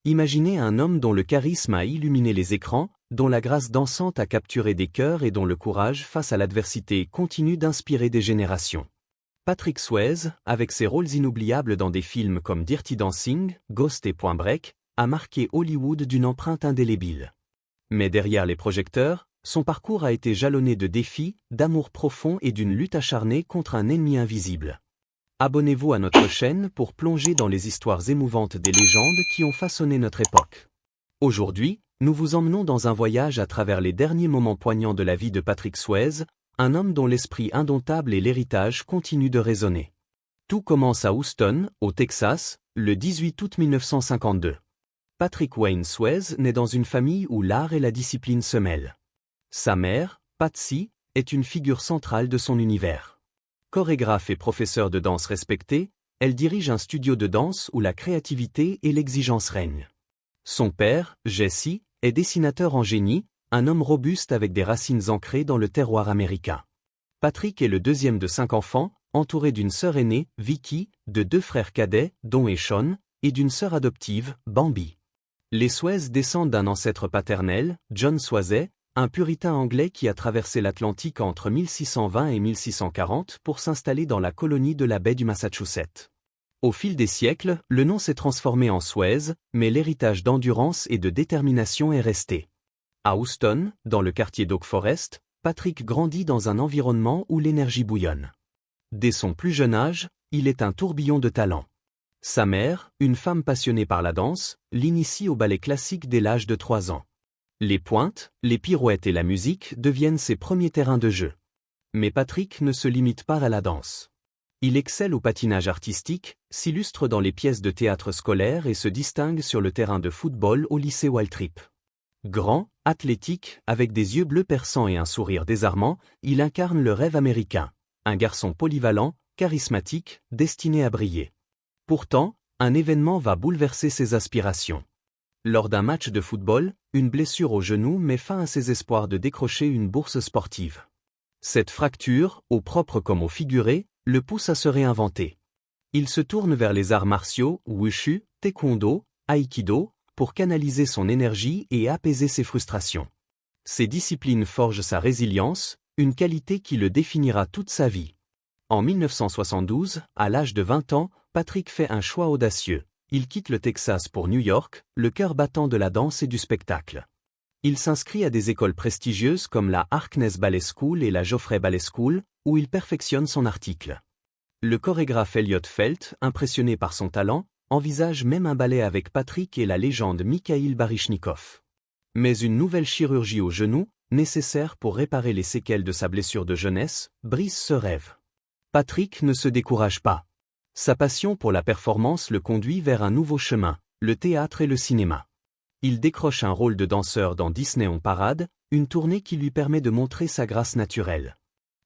Imaginez un homme dont le charisme a illuminé les écrans, dont la grâce dansante a capturé des cœurs et dont le courage face à l'adversité continue d'inspirer des générations. Patrick Swayze, avec ses rôles inoubliables dans des films comme Dirty Dancing, Ghost et Point Break, a marqué Hollywood d'une empreinte indélébile. Mais derrière les projecteurs, son parcours a été jalonné de défis, d'amour profond et d'une lutte acharnée contre un ennemi invisible. Abonnez-vous à notre chaîne pour plonger dans les histoires émouvantes des légendes qui ont façonné notre époque. Aujourd'hui, nous vous emmenons dans un voyage à travers les derniers moments poignants de la vie de Patrick Swayze, un homme dont l'esprit indomptable et l'héritage continuent de résonner. Tout commence à Houston, au Texas, le 18 août 1952. Patrick Wayne Swayze naît dans une famille où l'art et la discipline se mêlent. Sa mère, Patsy, est une figure centrale de son univers. Chorégraphe et professeur de danse respectée, elle dirige un studio de danse où la créativité et l'exigence règnent. Son père, Jesse, est dessinateur en génie, un homme robuste avec des racines ancrées dans le terroir américain. Patrick est le deuxième de 5 enfants, entouré d'une sœur aînée, Vicky, de 2 frères cadets, Don et Sean, et d'une sœur adoptive, Bambi. Les Swayze descendent d'un ancêtre paternel, John Swayze, un puritain anglais qui a traversé l'Atlantique entre 1620 et 1640 pour s'installer dans la colonie de la baie du Massachusetts. Au fil des siècles, le nom s'est transformé en Swayze, mais l'héritage d'endurance et de détermination est resté. À Houston, dans le quartier d'Oak Forest, Patrick grandit dans un environnement où l'énergie bouillonne. Dès son plus jeune âge, il est un tourbillon de talent. Sa mère, une femme passionnée par la danse, l'initie au ballet classique dès l'âge de 3 ans. Les pointes, les pirouettes et la musique deviennent ses premiers terrains de jeu. Mais Patrick ne se limite pas à la danse. Il excelle au patinage artistique, s'illustre dans les pièces de théâtre scolaires et se distingue sur le terrain de football au lycée Waltrip. Grand, athlétique, avec des yeux bleus perçants et un sourire désarmant, il incarne le rêve américain. Un garçon polyvalent, charismatique, destiné à briller. Pourtant, un événement va bouleverser ses aspirations. Lors d'un match de football, une blessure au genou met fin à ses espoirs de décrocher une bourse sportive. Cette fracture, au propre comme au figuré, le pousse à se réinventer. Il se tourne vers les arts martiaux, wushu, taekwondo, aïkido, pour canaliser son énergie et apaiser ses frustrations. Ces disciplines forgent sa résilience, une qualité qui le définira toute sa vie. En 1972, à l'âge de 20 ans, Patrick fait un choix audacieux. Il quitte le Texas pour New York, le cœur battant de la danse et du spectacle. Il s'inscrit à des écoles prestigieuses comme la Harkness Ballet School et la Joffrey Ballet School, où il perfectionne son article. Le chorégraphe Elliot Felt, impressionné par son talent, envisage même un ballet avec Patrick et la légende Mikhail Baryshnikov. Mais une nouvelle chirurgie au genou, nécessaire pour réparer les séquelles de sa blessure de jeunesse, brise ce rêve. Patrick ne se décourage pas. Sa passion pour la performance le conduit vers un nouveau chemin, le théâtre et le cinéma. Il décroche un rôle de danseur dans Disney on Parade, une tournée qui lui permet de montrer sa grâce naturelle.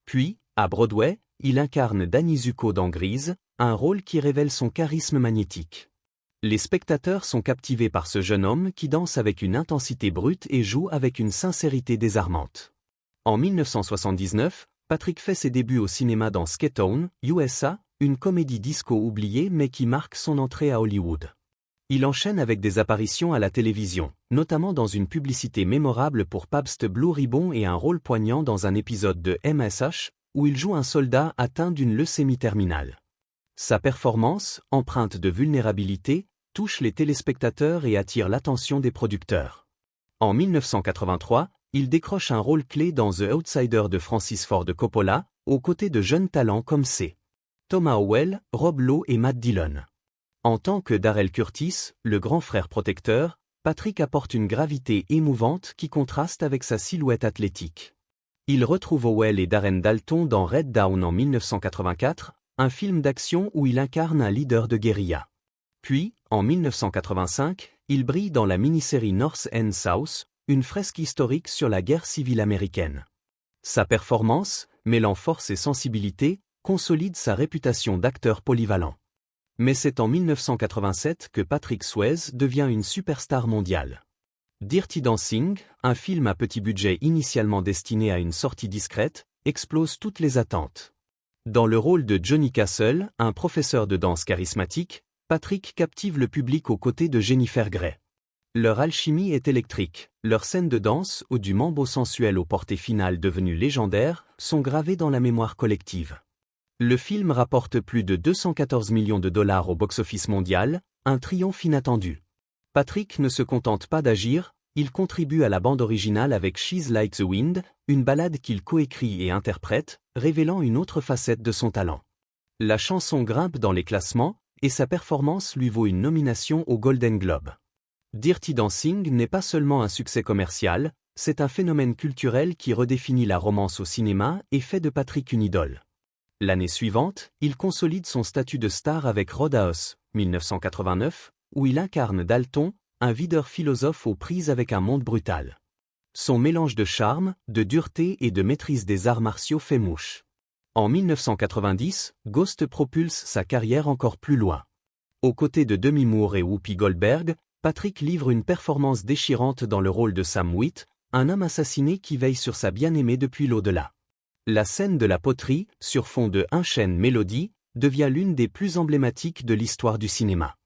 Puis, à Broadway, il incarne Danny Zuko dans Grease, un rôle qui révèle son charisme magnétique. Les spectateurs sont captivés par ce jeune homme qui danse avec une intensité brute et joue avec une sincérité désarmante. En 1979, Patrick fait ses débuts au cinéma dans Skate Town, USA, une comédie disco oubliée mais qui marque son entrée à Hollywood. Il enchaîne avec des apparitions à la télévision, notamment dans une publicité mémorable pour Pabst Blue Ribbon et un rôle poignant dans un épisode de MSH, où il joue un soldat atteint d'une leucémie terminale. Sa performance, empreinte de vulnérabilité, touche les téléspectateurs et attire l'attention des producteurs. En 1983, il décroche un rôle clé dans The Outsider de Francis Ford Coppola, aux côtés de jeunes talents comme Thomas Howell, Rob Lowe et Matt Dillon. En tant que Darrell Curtis, le grand frère protecteur, Patrick apporte une gravité émouvante qui contraste avec sa silhouette athlétique. Il retrouve Howell et Darren Dalton dans Red Dawn en 1984, un film d'action où il incarne un leader de guérilla. Puis, en 1985, il brille dans la mini-série North and South, une fresque historique sur la guerre civile américaine. Sa performance, mêlant force et sensibilité, consolide sa réputation d'acteur polyvalent. Mais c'est en 1987 que Patrick Swayze devient une superstar mondiale. Dirty Dancing, un film à petit budget initialement destiné à une sortie discrète, explose toutes les attentes. Dans le rôle de Johnny Castle, un professeur de danse charismatique, Patrick captive le public aux côtés de Jennifer Grey. Leur alchimie est électrique, leurs scènes de danse ou du mambo sensuel aux portées finales devenues légendaires sont gravées dans la mémoire collective. Le film rapporte plus de 214 millions de dollars au box-office mondial, un triomphe inattendu. Patrick ne se contente pas d'agir, il contribue à la bande originale avec She's Like the Wind, une ballade qu'il coécrit et interprète, révélant une autre facette de son talent. La chanson grimpe dans les classements, et sa performance lui vaut une nomination au Golden Globe. Dirty Dancing n'est pas seulement un succès commercial, c'est un phénomène culturel qui redéfinit la romance au cinéma et fait de Patrick une idole. L'année suivante, il consolide son statut de star avec Roadhouse, 1989, où il incarne Dalton, un videur philosophe aux prises avec un monde brutal. Son mélange de charme, de dureté et de maîtrise des arts martiaux fait mouche. En 1990, Ghost propulse sa carrière encore plus loin. Aux côtés de Demi Moore et Whoopi Goldberg, Patrick livre une performance déchirante dans le rôle de Sam Wheat, un homme assassiné qui veille sur sa bien-aimée depuis l'au-delà. La scène de la poterie, sur fond de Un chêne mélodie, devient l'une des plus emblématiques de l'histoire du cinéma.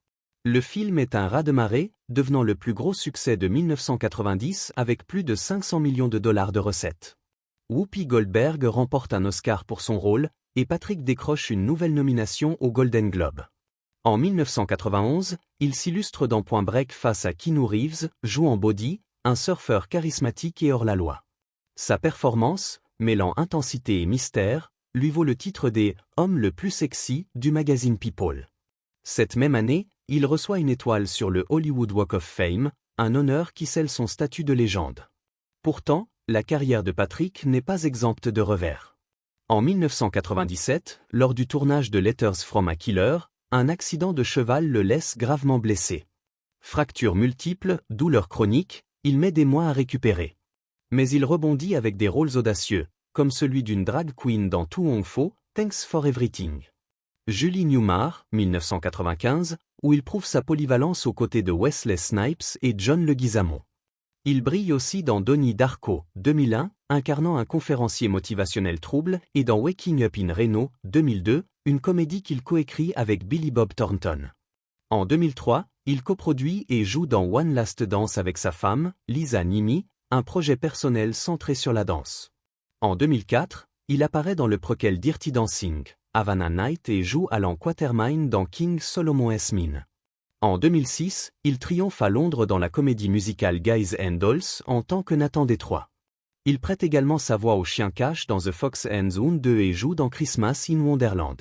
Le film est un raz-de-marée, devenant le plus gros succès de 1990 avec plus de 500 millions de dollars de recettes. Whoopi Goldberg remporte un Oscar pour son rôle, et Patrick décroche une nouvelle nomination au Golden Globe. En 1991, il s'illustre dans Point Break face à Keanu Reeves, jouant Body, un surfeur charismatique et hors-la-loi. Sa performance, mêlant intensité et mystère, lui vaut le titre des « Hommes le plus sexy » du magazine People. Cette même année, il reçoit une étoile sur le Hollywood Walk of Fame, un honneur qui scelle son statut de légende. Pourtant, la carrière de Patrick n'est pas exempte de revers. En 1997, lors du tournage de Letters from a Killer, un accident de cheval le laisse gravement blessé. Fractures multiples, douleurs chroniques, il met des mois à récupérer. Mais il rebondit avec des rôles audacieux, comme celui d'une drag queen dans To Wong Fo, Thanks for Everything. Julie Newmar, 1995, où il prouve sa polyvalence aux côtés de Wesley Snipes et John Leguizamo. Il brille aussi dans Donnie Darko, 2001, incarnant un conférencier motivationnel trouble, et dans Waking Up in Reno, 2002, une comédie qu'il coécrit avec Billy Bob Thornton. En 2003, il coproduit et joue dans One Last Dance avec sa femme, Lisa Nimi, un projet personnel centré sur la danse. En 2004, il apparaît dans le préquel Dirty Dancing, Havana Night et joue Alan Quatermain dans King Solomon Esmin. En 2006, il triomphe à Londres dans la comédie musicale Guys and Dolls en tant que Nathan Détroit. Il prête également sa voix au chien cache dans The Fox and the Hound 2 et joue dans Christmas in Wonderland.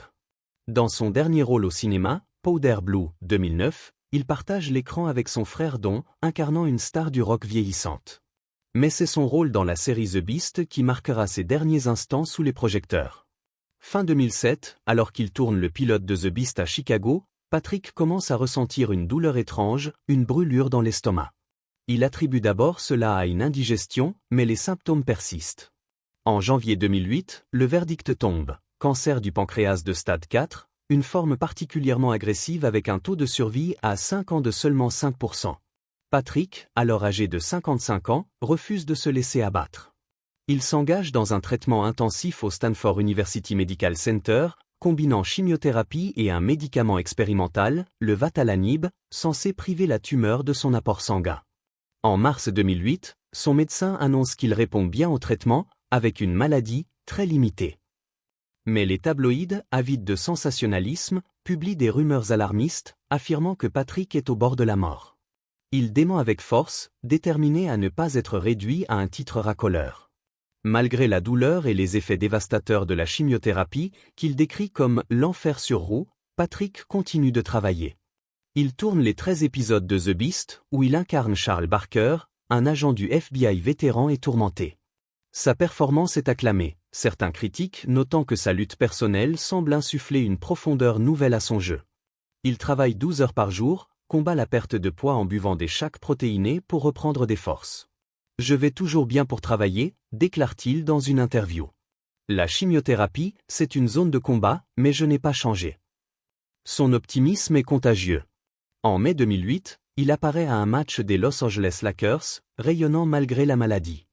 Dans son dernier rôle au cinéma, Powder Blue, 2009, il partage l'écran avec son frère Don, incarnant une star du rock vieillissante. Mais c'est son rôle dans la série The Beast qui marquera ses derniers instants sous les projecteurs. Fin 2007, alors qu'il tourne le pilote de The Beast à Chicago, Patrick commence à ressentir une douleur étrange, une brûlure dans l'estomac. Il attribue d'abord cela à une indigestion, mais les symptômes persistent. En janvier 2008, le verdict tombe, cancer du pancréas de stade 4, une forme particulièrement agressive avec un taux de survie à 5 ans de seulement 5%. Patrick, alors âgé de 55 ans, refuse de se laisser abattre. Il s'engage dans un traitement intensif au Stanford University Medical Center, combinant chimiothérapie et un médicament expérimental, le Vatalanib, censé priver la tumeur de son apport sanguin. En mars 2008, son médecin annonce qu'il répond bien au traitement, avec une maladie très limitée. Mais les tabloïds, avides de sensationnalisme, publient des rumeurs alarmistes, affirmant que Patrick est au bord de la mort. Il dément avec force, déterminé à ne pas être réduit à un titre racoleur. Malgré la douleur et les effets dévastateurs de la chimiothérapie, qu'il décrit comme « l'enfer sur roue », Patrick continue de travailler. Il tourne les 13 épisodes de The Beast, où il incarne Charles Barker, un agent du FBI vétéran et tourmenté. Sa performance est acclamée, certains critiques notant que sa lutte personnelle semble insuffler une profondeur nouvelle à son jeu. Il travaille 12 heures par jour, combat la perte de poids en buvant des shakes protéinés pour reprendre des forces. « Je vais toujours bien pour travailler », déclare-t-il dans une interview. La chimiothérapie, c'est une zone de combat, mais je n'ai pas changé. Son optimisme est contagieux. En mai 2008, il apparaît à un match des Los Angeles Lakers, rayonnant malgré la maladie.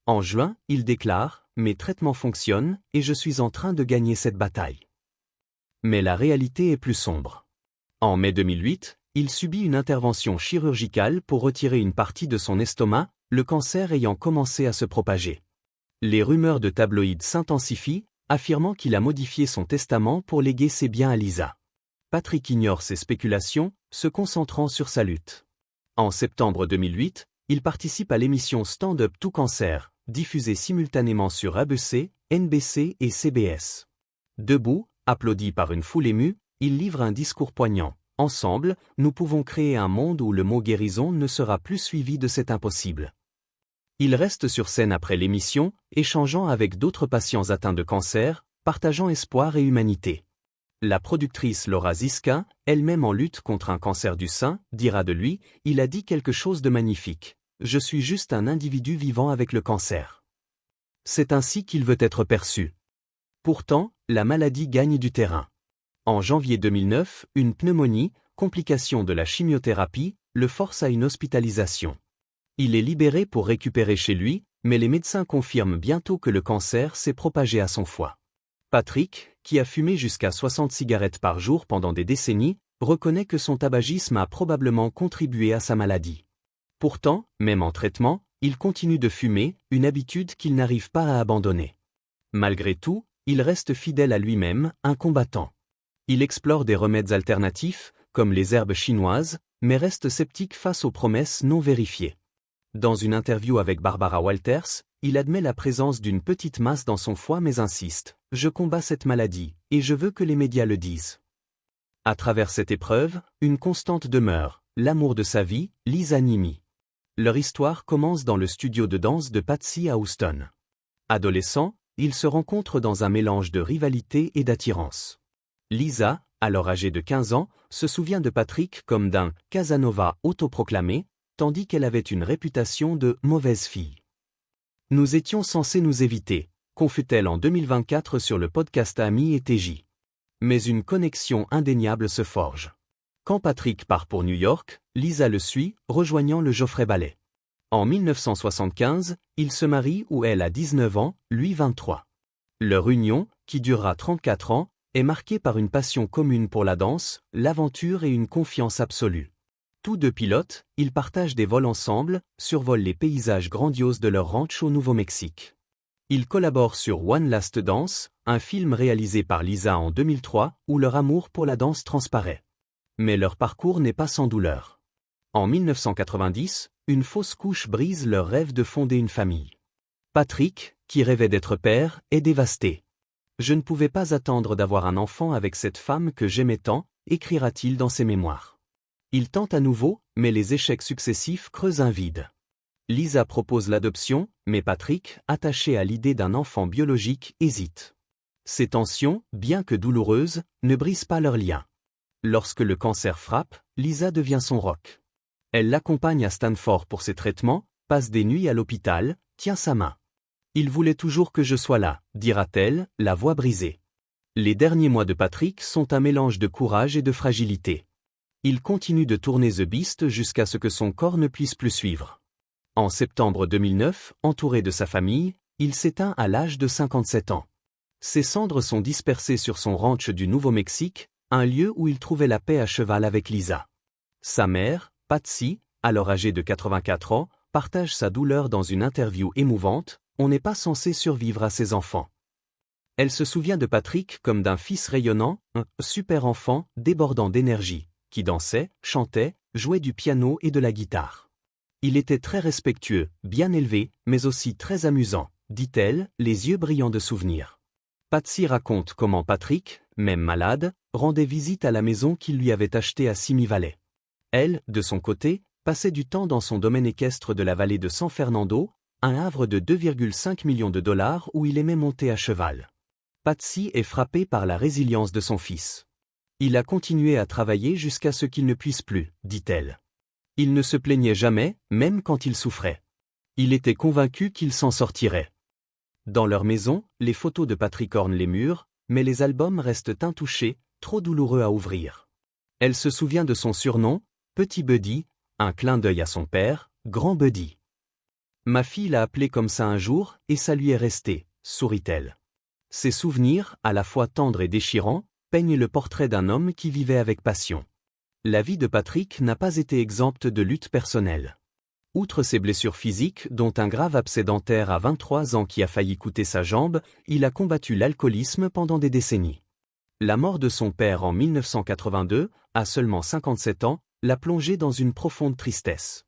En juin, il déclare « Mes traitements fonctionnent et je suis en train de gagner cette bataille ». Mais la réalité est plus sombre. En mai 2008, Il subit une intervention chirurgicale pour retirer une partie de son estomac, le cancer ayant commencé à se propager. Les rumeurs de tabloïds s'intensifient, affirmant qu'il a modifié son testament pour léguer ses biens à Lisa. Patrick ignore ces spéculations, se concentrant sur sa lutte. En septembre 2008, il participe à l'émission Stand Up to Cancer, diffusée simultanément sur ABC, NBC et CBS. Debout, applaudi par une foule émue, il livre un discours poignant. Ensemble, nous pouvons créer un monde où le mot guérison ne sera plus suivi de cet impossible. Il reste sur scène après l'émission, échangeant avec d'autres patients atteints de cancer, partageant espoir et humanité. La productrice Laura Zisca, elle-même en lutte contre un cancer du sein, dira de lui, il a dit quelque chose de magnifique. Je suis juste un individu vivant avec le cancer. C'est ainsi qu'il veut être perçu. Pourtant, la maladie gagne du terrain. En janvier 2009, une pneumonie, complication de la chimiothérapie, le force à une hospitalisation. Il est libéré pour récupérer chez lui, mais les médecins confirment bientôt que le cancer s'est propagé à son foie. Patrick, qui a fumé jusqu'à 60 cigarettes par jour pendant des décennies, reconnaît que son tabagisme a probablement contribué à sa maladie. Pourtant, même en traitement, il continue de fumer, une habitude qu'il n'arrive pas à abandonner. Malgré tout, il reste fidèle à lui-même, un combattant. Il explore des remèdes alternatifs, comme les herbes chinoises, mais reste sceptique face aux promesses non vérifiées. Dans une interview avec Barbara Walters, il admet la présence d'une petite masse dans son foie mais insiste « Je combats cette maladie, et je veux que les médias le disent ». À travers cette épreuve, une constante demeure, l'amour de sa vie, Lisa Nimi. Leur histoire commence dans le studio de danse de Patsy à Houston. Adolescent, ils se rencontrent dans un mélange de rivalité et d'attirance. Lisa, alors âgée de 15 ans, se souvient de Patrick comme d'un « Casanova autoproclamé », tandis qu'elle avait une réputation de « mauvaise fille ». Nous étions censés nous éviter, confie-t-elle en 2024 sur le podcast Ami et TJ. Mais une connexion indéniable se forge. Quand Patrick part pour New York, Lisa le suit, rejoignant le Joffrey Ballet. En 1975, ils se marient où elle a 19 ans, lui 23. Leur union, qui durera 34 ans, est marquée par une passion commune pour la danse, l'aventure et une confiance absolue. Tous deux pilotes, ils partagent des vols ensemble, survolent les paysages grandioses de leur ranch au Nouveau-Mexique. Ils collaborent sur One Last Dance, un film réalisé par Lisa en 2003, où leur amour pour la danse transparaît. Mais leur parcours n'est pas sans douleur. En 1990, une fausse couche brise leur rêve de fonder une famille. Patrick, qui rêvait d'être père, est dévasté. « Je ne pouvais pas attendre d'avoir un enfant avec cette femme que j'aimais tant », écrira-t-il dans ses mémoires. Il tente à nouveau, mais les échecs successifs creusent un vide. Lisa propose l'adoption, mais Patrick, attaché à l'idée d'un enfant biologique, hésite. Ces tensions, bien que douloureuses, ne brisent pas leur lien. Lorsque le cancer frappe, Lisa devient son rock. Elle l'accompagne à Stanford pour ses traitements, passe des nuits à l'hôpital, tient sa main. « Il voulait toujours que je sois là », dira-t-elle, la voix brisée. Les derniers mois de Patrick sont un mélange de courage et de fragilité. Il continue de tourner The Beast jusqu'à ce que son corps ne puisse plus suivre. En septembre 2009, entouré de sa famille, il s'éteint à l'âge de 57 ans. Ses cendres sont dispersées sur son ranch du Nouveau-Mexique, un lieu où il trouvait la paix à cheval avec Lisa. Sa mère, Patsy, alors âgée de 84 ans, partage sa douleur dans une interview émouvante. « On n'est pas censé survivre à ses enfants. » Elle se souvient de Patrick comme d'un fils rayonnant, un super enfant, débordant d'énergie, qui dansait, chantait, jouait du piano et de la guitare. Il était très respectueux, bien élevé, mais aussi très amusant, dit-elle, les yeux brillants de souvenirs. Patsy raconte comment Patrick, même malade, rendait visite à la maison qu'il lui avait achetée à Simi Valley. Elle, de son côté, passait du temps dans son domaine équestre de la vallée de San Fernando, un havre de 2,5 millions de dollars où il aimait monter à cheval. Patsy est frappée par la résilience de son fils. Il a continué à travailler jusqu'à ce qu'il ne puisse plus, dit-elle. Il ne se plaignait jamais, même quand il souffrait. Il était convaincu qu'il s'en sortirait. Dans leur maison, les photos de Patrick ornent les murs, mais les albums restent intouchés, trop douloureux à ouvrir. Elle se souvient de son surnom, Petit Buddy, un clin d'œil à son père, Grand Buddy. Ma fille l'a appelé comme ça un jour, et ça lui est resté, sourit-elle. Ses souvenirs, à la fois tendres et déchirants, peignent le portrait d'un homme qui vivait avec passion. La vie de Patrick n'a pas été exempte de luttes personnelles. Outre ses blessures physiques, dont un grave abcès dentaire à 23 ans qui a failli coûter sa jambe, il a combattu l'alcoolisme pendant des décennies. La mort de son père en 1982, à seulement 57 ans, l'a plongé dans une profonde tristesse.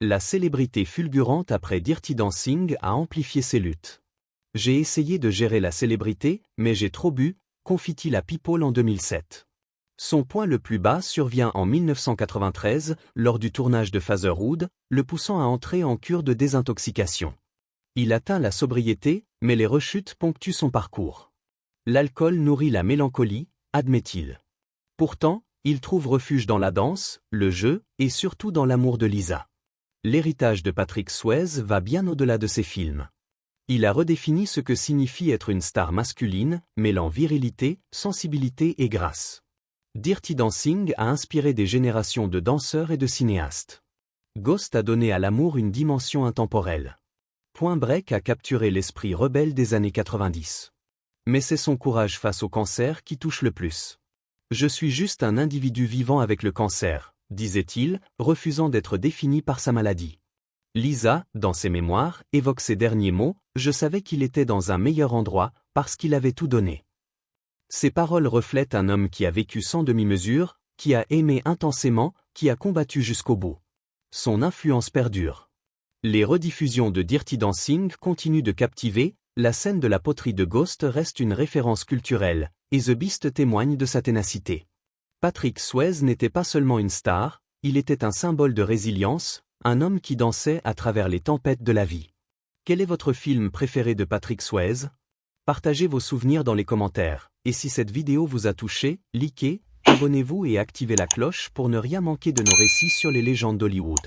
La célébrité fulgurante après Dirty Dancing a amplifié ses luttes. J'ai essayé de gérer la célébrité, mais j'ai trop bu, confie-t-il à People en 2007. Son point le plus bas survient en 1993, lors du tournage de Fatherhood, le poussant à entrer en cure de désintoxication. Il atteint la sobriété, mais les rechutes ponctuent son parcours. L'alcool nourrit la mélancolie, admet-il. Pourtant, il trouve refuge dans la danse, le jeu, et surtout dans l'amour de Lisa. L'héritage de Patrick Swayze va bien au-delà de ses films. Il a redéfini ce que signifie être une star masculine, mêlant virilité, sensibilité et grâce. Dirty Dancing a inspiré des générations de danseurs et de cinéastes. Ghost a donné à l'amour une dimension intemporelle. Point Break a capturé l'esprit rebelle des années 90. Mais c'est son courage face au cancer qui touche le plus. Je suis juste un individu vivant avec le cancer, disait-il, refusant d'être défini par sa maladie. Lisa, dans ses mémoires, évoque ces derniers mots, « Je savais qu'il était dans un meilleur endroit, parce qu'il avait tout donné ». Ces paroles reflètent un homme qui a vécu sans demi-mesure, qui a aimé intensément, qui a combattu jusqu'au bout. Son influence perdure. Les rediffusions de Dirty Dancing continuent de captiver, la scène de la poterie de Ghost reste une référence culturelle, et The Beast témoigne de sa ténacité. Patrick Swayze n'était pas seulement une star, il était un symbole de résilience, un homme qui dansait à travers les tempêtes de la vie. Quel est votre film préféré de Patrick Swayze? Partagez vos souvenirs dans les commentaires, et si cette vidéo vous a touché, likez, abonnez-vous et activez la cloche pour ne rien manquer de nos récits sur les légendes d'Hollywood.